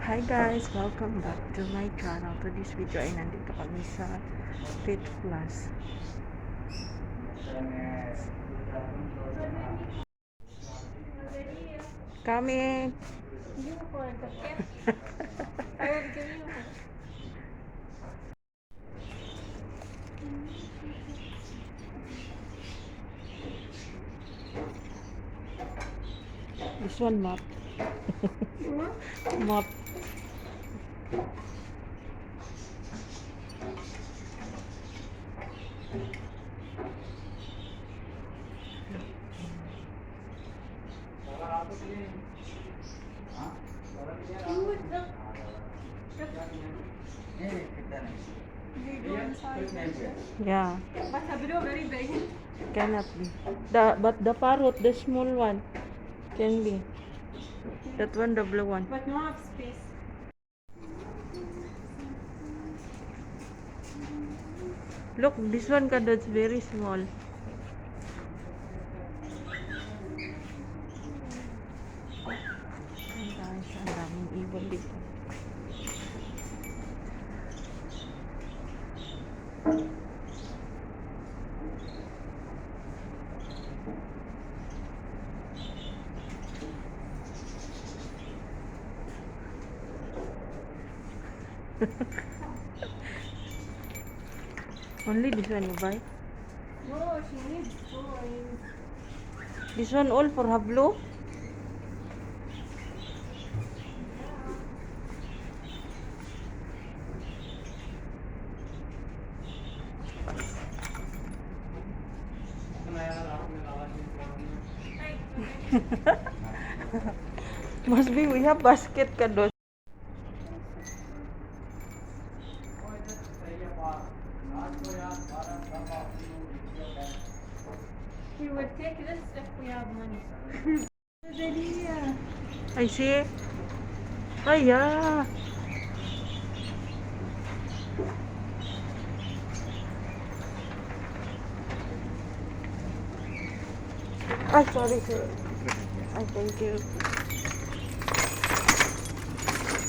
Hi guys! Welcome back to my channel. To this video ay nandito kami sa Pet Plus. Coming! This one map. Map. Yeah. But Habiro very big. Cannot be. But the parrot, the small one, can be. That one, the blue one. But no have space. Look, this one that's very small. Ayan guys, ang daming ibon dito. Only this one you buy? No, she needs toys. This one all for Hablo? Must be we have basket ka doon. We would take this if we have money. I see. Ay, yeah. Ay, sorry, sir. Ay, thank you.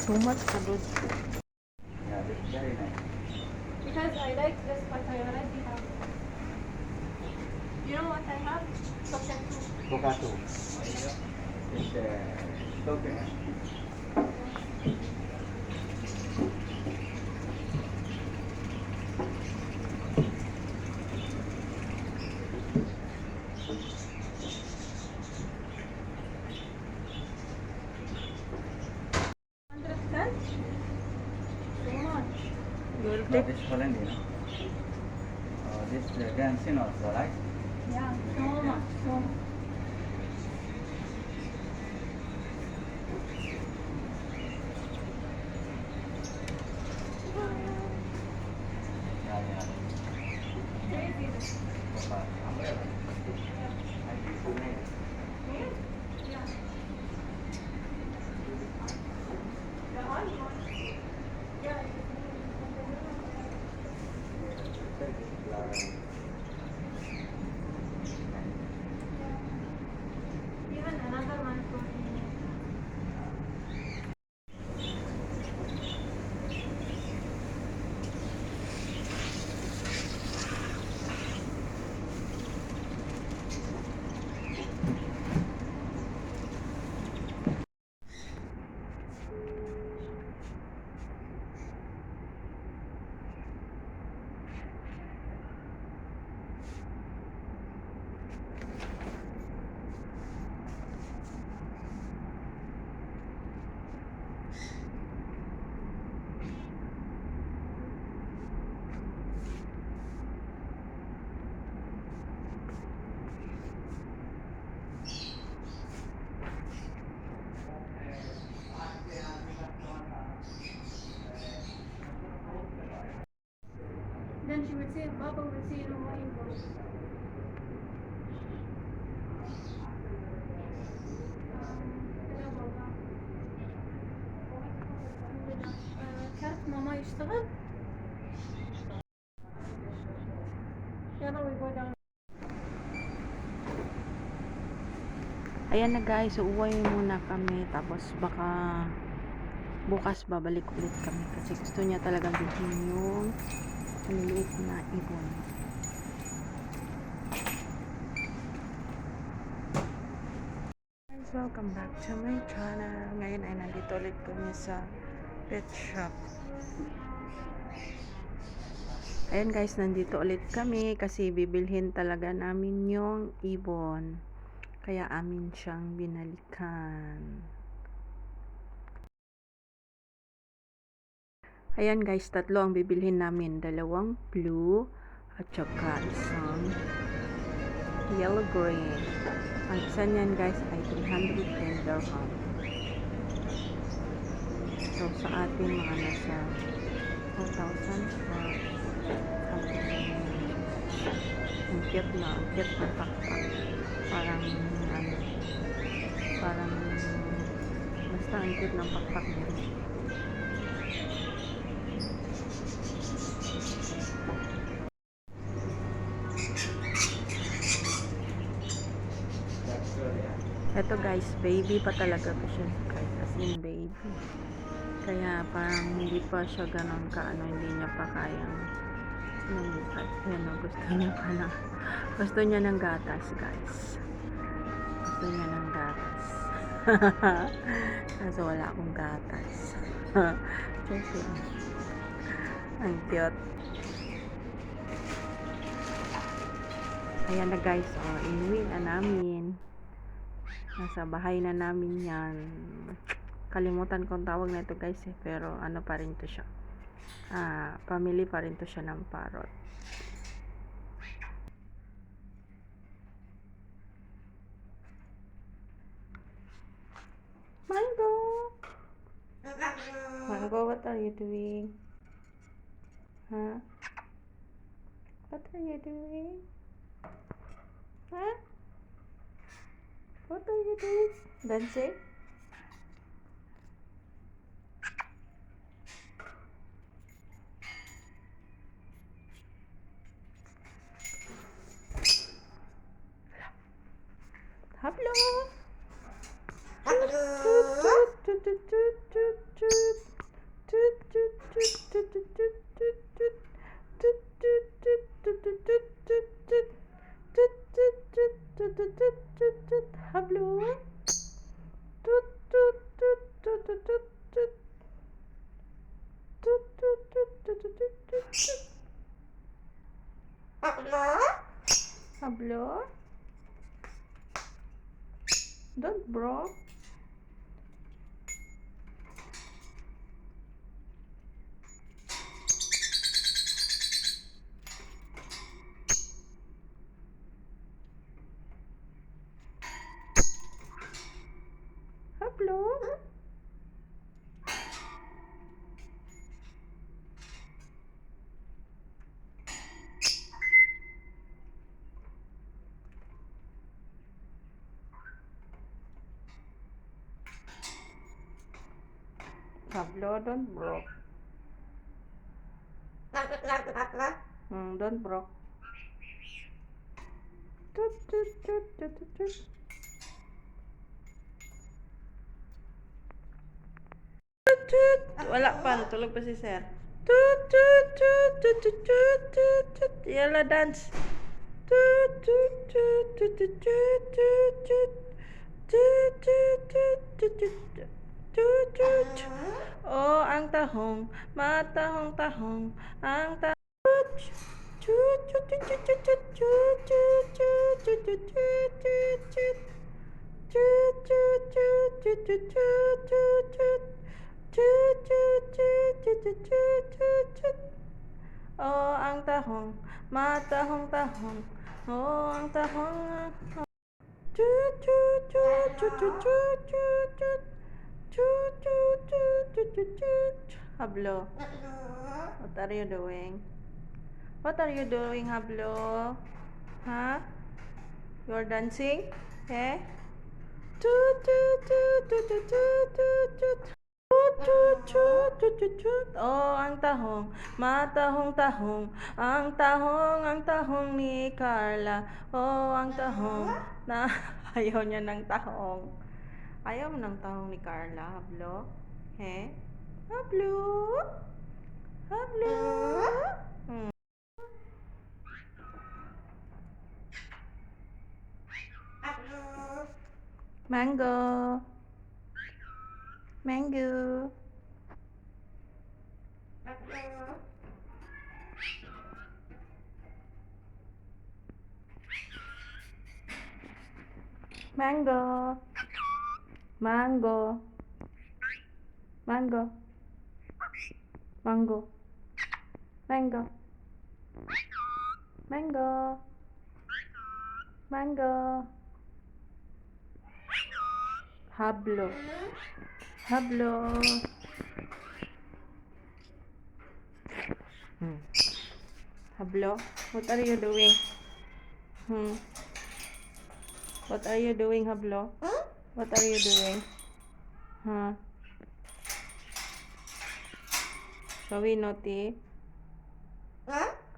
So much ka doon. Yeah, that's very nice. Because I like this, but I already have. You know what I have? Potato. Cocato. It's token. So much. You will No, take. this Holland, this dancing also, right? Yeah, so much. So much. Yeah, yeah. Crazy. Coca. Yeah. The one. Yeah. Even another one for me. Then she would say, Papa would say, what you go. كده والله. كارت ماما يشتغل. يلا we go down. Ayan na guys, uuwi muna kami. Tapos baka bukas babalik ulit kami. Kasi gusto niya talagang bilhin yung maliliit na ibon. Guys, welcome back to my channel. Ngayon ay nandito ulit kami sa pet shop. Ayan guys, nandito ulit kami kasi bibilhin talaga namin yung ibon. Kaya amin siyang binalikan. Ayan guys, tatlo ang bibilhin namin. Dalawang blue at saka isang yellow green. Ang isa niyan guys ay 310 dirham. So sa atin mga nasa 4,000 for ang cute na, ang cute ng pakpak. Parang parang basta ang cute ng pakpak nila. Ito guys, baby pa talaga to siya guys, as in baby. Kaya parang hindi pa siya ganun kaano, hindi niya pa kayang lumipat. Ayan o, gusto niya ng gatas guys. Gusto niya ng gatas. Kaso wala akong gatas. Just lang. Ang cute. Ayan na guys, oh, inuwi na namin. Nasa bahay na namin yan. Kalimutan kong tawag na ito guys eh. Pero ano pa rin to siya. Family pa rin to siya ng parrot. Mango! Mango, what are you doing? Huh? What are you doing? Huh? What are you doing? Dancing? Hablo! Hablo! Hablo? Don't bro. Hablo? Hablo, don't broke. Don't broke. Tut, tut, tut, tut, tut, tut. Tut, tut. Wala pa, natulog pa si sir. Tut, tut, tut, tut, tut, tut, tut, tut. Yala, dance. Tut, tut, tut, tut, tut, tut, tut, tut. Tut, tut, tut, tut, tut, tut. Tut, tut. Oh, ang tahong, matahong-tahong, ang tahong. Tut, tut, tut, tut, tut, tut, tut, tut, tut, tut, tut, tut, tut. Tut, tut, tut, tut, tut, tut, tut, tut. Tut, tut, tut, tut, tut, tut, tut, tut. Oh, ang tahong, matahong-tahong. Oh, ang tahong. Tut, tut, tut, tut, tut, tut, tut, tut. Tut, tut, tut, tut, tut, tut. Hablo, what are you doing? What are you doing, Hablo? Huh? You're dancing? Eh? Tut, tut, tut, tut, tut, tut, tut. Tut, tut, tut, tut, tut, tut. Oh, ang tahong. Matahong-tahong. Ang tahong ni Carla. Oh, ang tahong. Na, ayaw niya ng tahong. Ayaw mo ng tahong ni Carla, Hablo? He? Hablo? Hablo? Hmm. Mango. Mango. Mango. Mango. Mango. Mango. Mango. Mango. Mango. Hablo. Hablo. Hablo, what are you doing? What are you doing, Hablo? What are you doing? Huh? So we naughty?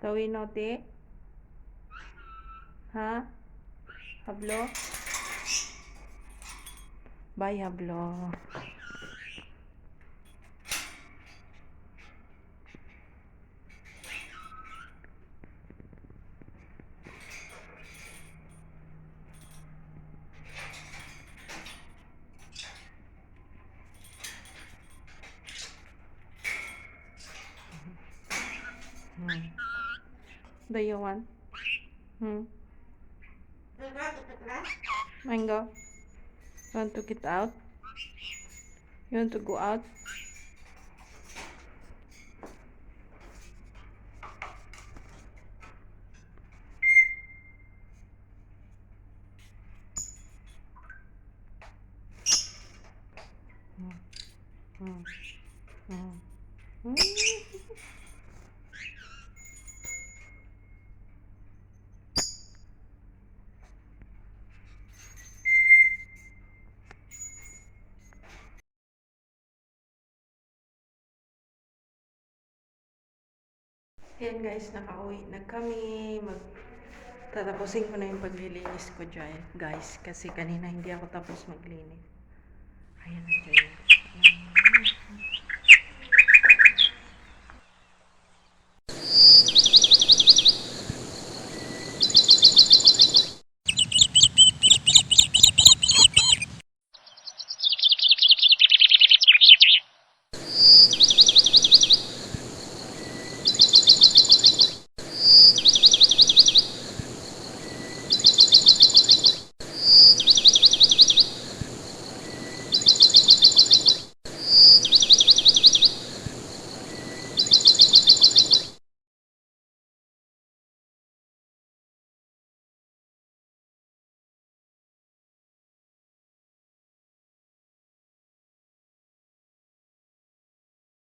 So we naughty? Huh? Hablo? Bye, Hablo. Do you want? Mango? You want to get out? You want to go out? Yan guys, nakauwi na kami. Tatapusin ko na yung paglilinis ko dyan, guys. Kasi kanina hindi ako tapos maglinis. Ayan na dyan. Ayan.